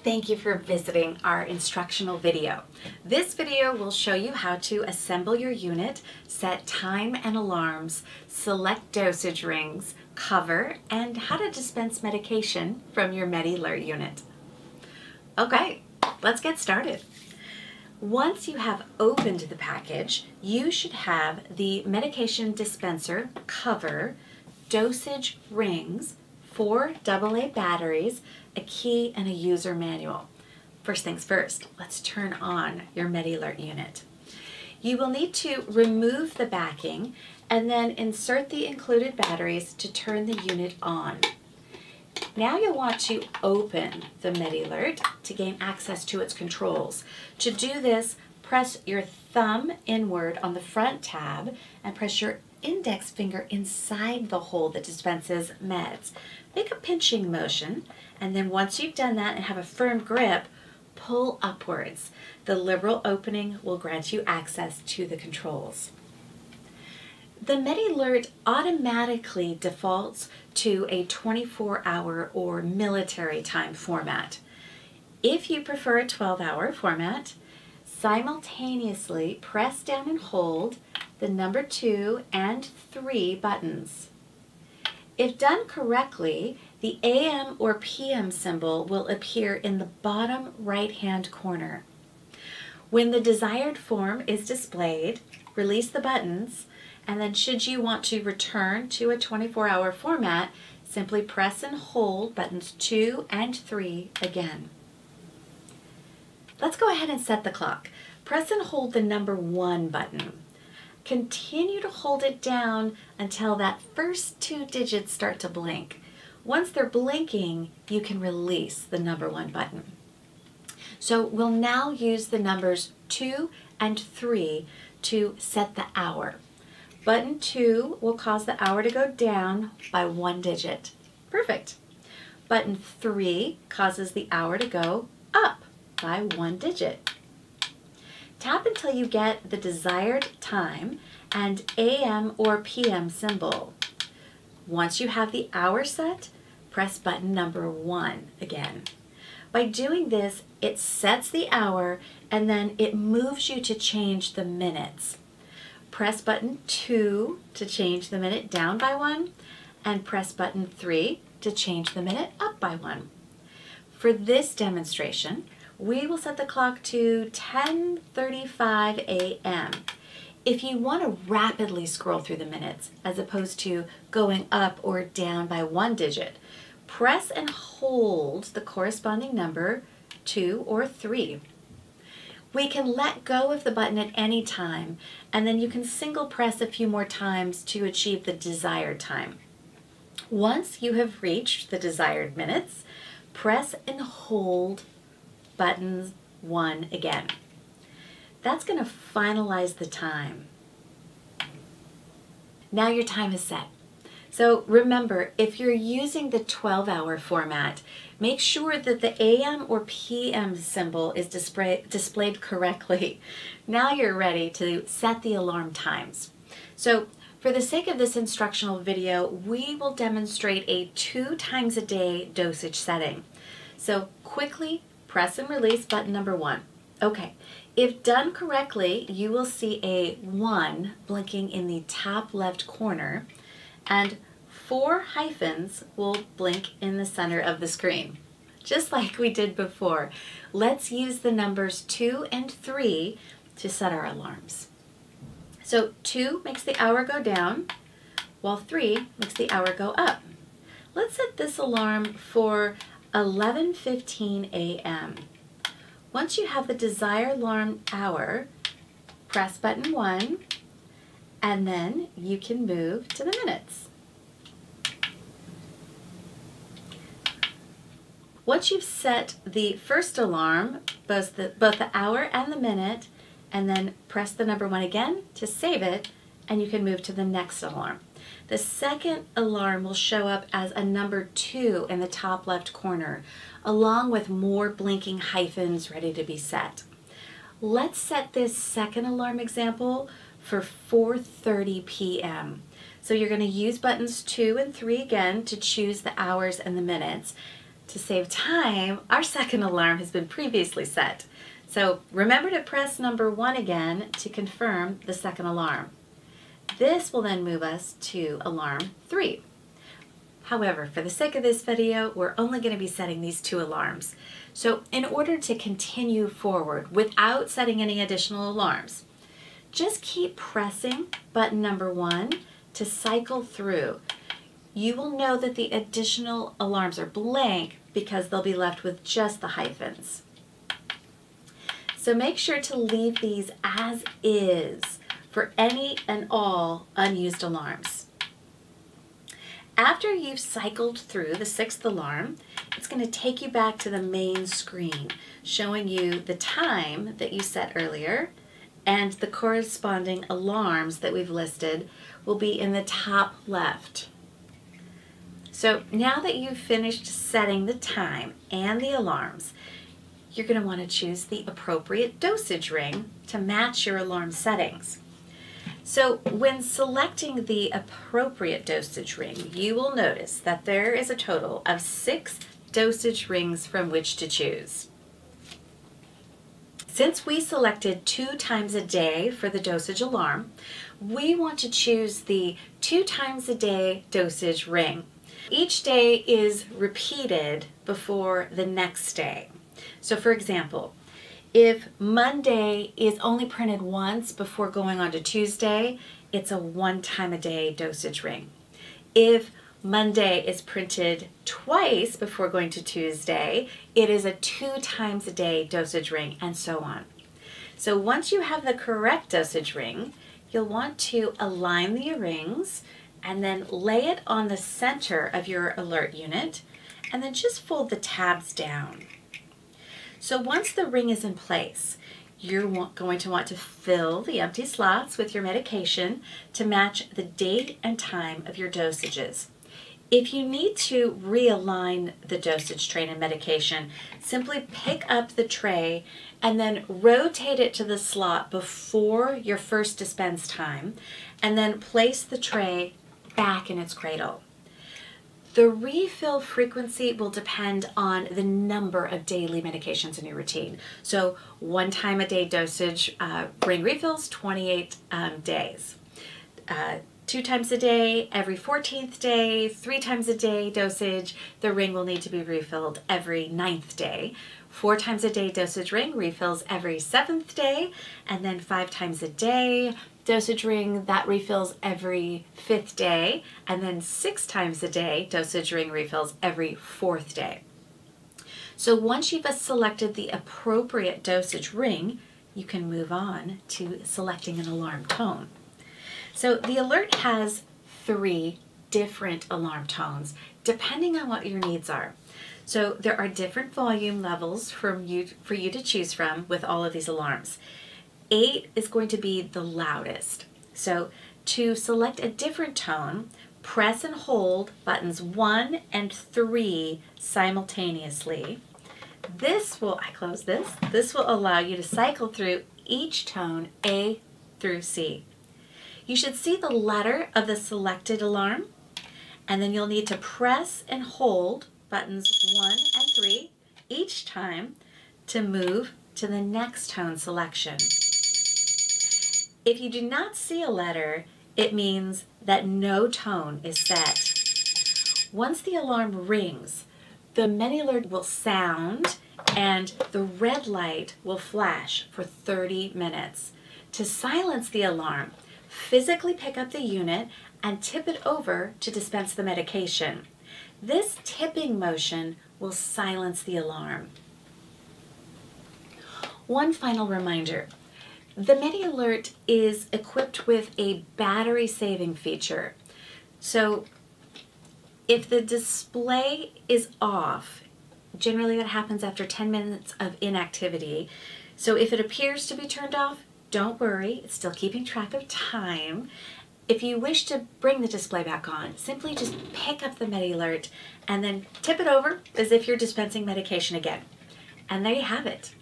Thank you for visiting our instructional video. This video will show you how to assemble your unit, set time and alarms, select dosage rings, cover, and how to dispense medication from your Med-E-Lert unit. Okay, let's get started. Once you have opened the package, you should have the medication dispenser cover, dosage rings, 4 AA batteries, a key, and a user manual. First things first, let's turn on your Med-E-Lert unit. You will need to remove the backing and then insert the included batteries to turn the unit on. Now you'll want to open the Med-E-Lert to gain access to its controls. To do this, press your thumb inward on the front tab and press your index finger inside the hole that dispenses meds. Make a pinching motion, and then once you've done that and have a firm grip, pull upwards. The liberal opening will grant you access to the controls. The Med-E-Lert automatically defaults to a 24-hour or military time format. If you prefer a 12-hour format, simultaneously press down and hold the number 2 and 3 buttons. If done correctly, the AM or PM symbol will appear in the bottom right-hand corner. When the desired form is displayed, release the buttons, and then should you want to return to a 24-hour format, simply press and hold buttons 2 and 3 again. Let's go ahead and set the clock. Press and hold the number 1 button. Continue to hold it down until that first 2 digits start to blink. Once they're blinking, you can release the number 1 button. So we'll now use the numbers 2 and 3 to set the hour. Button 2 will cause the hour to go down by 1 digit. Perfect. Button 3 causes the hour to go up by 1 digit. Tap until you get the desired time and AM or PM symbol. Once you have the hour set, press button number 1 again. By doing this, it sets the hour and then it moves you to change the minutes. Press button 2 to change the minute down by 1 and press button 3 to change the minute up by 1. For this demonstration, we will set the clock to 10:35 a.m. If you want to rapidly scroll through the minutes as opposed to going up or down by 1 digit, press and hold the corresponding number 2 or 3. We can let go of the button at any time, and then you can single press a few more times to achieve the desired time. Once you have reached the desired minutes, press and hold button 1 again. That's going to finalize the time. Now your time is set. So remember, if you're using the 12-hour format, make sure that the AM or PM symbol is displayed correctly. Now you're ready to set the alarm times. So for the sake of this instructional video, we will demonstrate a 2 times a day dosage setting. So quickly press and release button number 1. Okay, if done correctly, you will see a 1 blinking in the top left corner, and 4 hyphens will blink in the center of the screen, just like we did before. Let's use the numbers 2 and 3 to set our alarms. So 2 makes the hour go down, while 3 makes the hour go up. Let's set this alarm for 11:15 a.m. Once you have the desired alarm hour, press button 1, and then you can move to the minutes. Once you've set the first alarm, both the hour and the minute, and then press the number 1 again to save it, and you can move to the next alarm. The second alarm will show up as a number 2 in the top left corner, along with more blinking hyphens ready to be set. Let's set this second alarm example for 4:30 p.m. So you're going to use buttons 2 and 3 again to choose the hours and the minutes. To save time, our second alarm has been previously set. So remember to press number 1 again to confirm the second alarm. This will then move us to alarm 3. However, for the sake of this video, we're only going to be setting these 2 alarms. So in order to continue forward without setting any additional alarms, just keep pressing button number 1 to cycle through. You will know that the additional alarms are blank because they'll be left with just the hyphens. So make sure to leave these as is for any and all unused alarms. After you've cycled through the 6th alarm, it's going to take you back to the main screen, showing you the time that you set earlier, and the corresponding alarms that we've listed will be in the top left. So now that you've finished setting the time and the alarms, you're going to want to choose the appropriate dosage ring to match your alarm settings. So when selecting the appropriate dosage ring, you will notice that there is a total of 6 dosage rings from which to choose. Since we selected 2 times a day for the dosage alarm, we want to choose the 2 times a day dosage ring. Each day is repeated before the next day. So for example, if Monday is only printed once before going on to Tuesday, it's a 1 time a day dosage ring. If Monday is printed twice before going to Tuesday, it is a 2 times a day dosage ring, and so on. So once you have the correct dosage ring, you'll want to align the rings and then lay it on the center of your alert unit, and then just fold the tabs down. So once the ring is in place, you're going to want to fill the empty slots with your medication to match the date and time of your dosages. If you need to realign the dosage tray and medication, simply pick up the tray and then rotate it to the slot before your first dispense time, and then place the tray back in its cradle. The refill frequency will depend on the number of daily medications in your routine. So 1 time a day dosage ring refills, 28 days. 2 times a day, every 14th day, 3 times a day dosage, the ring will need to be refilled every 9th day. 4 times a day dosage ring refills every 7th day, and then 5 times a day dosage ring that refills every 5th day, and then 6 times a day dosage ring refills every 4th day. So once you've selected the appropriate dosage ring, you can move on to selecting an alarm tone. So the alert has 3 different alarm tones depending on what your needs are. So there are different volume levels for you to choose from with all of these alarms. 8 is going to be the loudest. So to select a different tone, press and hold buttons 1 and 3 simultaneously. This will allow you to cycle through each tone A through C. You should see the letter of the selected alarm, and then you'll need to press and hold buttons 1 and 3 each time to move to the next tone selection. If you do not see a letter, it means that no tone is set. Once the alarm rings, the Med-E-Lert will sound and the red light will flash for 30 minutes. To silence the alarm, physically pick up the unit and tip it over to dispense the medication. This tipping motion will silence the alarm. One final reminder. The Med-E-Lert is equipped with a battery saving feature. So if the display is off, generally that happens after 10 minutes of inactivity. So if it appears to be turned off, don't worry, it's still keeping track of time. If you wish to bring the display back on, simply just pick up the Med-E-Lert and then tip it over as if you're dispensing medication again. And there you have it.